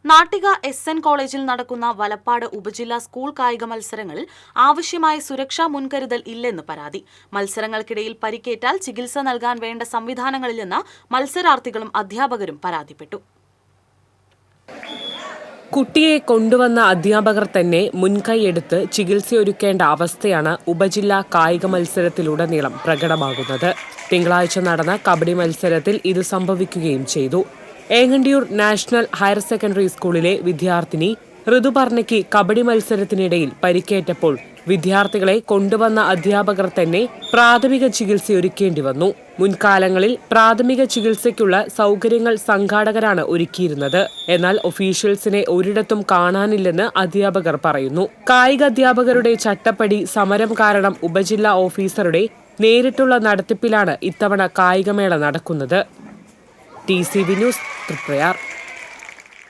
Nattika SN കോളേജിൽ നടക്കുന്ന വലപ്പാട് ഉപജില്ലാ സ്കൂൾ കായിക മത്സരങ്ങളിൽ ആവശ്യമായ സുരക്ഷാ മുൻകരുതൽ ഇല്ലെന്ന് പരാതി. മത്സരങ്ങൾക്കിടയിൽ പരിക്കേറ്റാൽ ചികിത്സ നൽകാൻ വേണ്ട സംവിധാനങ്ങളില്ലെന്ന് മത്സരാർത്ഥികളും അധ്യാപകരും പരാതിപ്പെട്ടു. കുട്ടിയെ കൊണ്ടുവന്ന അധ്യാപകർ തന്നെ മുൻകൈയെടുത്ത് ചികിത്സയൊരുക്കേണ്ട അവസ്ഥയാണ് ഉപജില്ലാ കായിക മത്സരത്തിലുടനീളം പ്രകടമാകുന്നത്. തിങ്കളാഴ്ച നടന്ന കബഡി മത്സരത്തിൽ ഇത് സംഭവിക്കുകയും ചെയ്തു. ഏങ്ങണ്ടിയൂർ നാഷണൽ ഹയർ സെക്കൻഡറി സ്കൂളിലെ വിദ്യാർത്ഥിനി ഋതുപർണയ്ക്ക് കബഡി മത്സരത്തിനിടയിൽ പരിക്കേറ്റപ്പോൾ വിദ്യാർത്ഥികളെ കൊണ്ടുവന്ന അധ്യാപകർ തന്നെ പ്രാഥമിക ചികിത്സയൊരുക്കേണ്ടി വന്നു. മുൻകാലങ്ങളിൽ പ്രാഥമിക ചികിത്സയ്ക്കുള്ള സൗകര്യങ്ങൾ സംഘാടകരാണ് ഒരുക്കിയിരുന്നത്. എന്നാൽ ഒഫീഷ്യൽസിനെ ഒരിടത്തും കാണാനില്ലെന്ന് അധ്യാപകർ പറയുന്നു. കായിക അധ്യാപകരുടെ ചട്ടപ്പടി സമരം കാരണം ഉപജില്ലാ ഓഫീസറുടെ നേരിട്ടുള്ള നടത്തിപ്പിലാണ് ഇത്തവണ കായികമേള നടക്കുന്നത്. TCV news, Triprayar.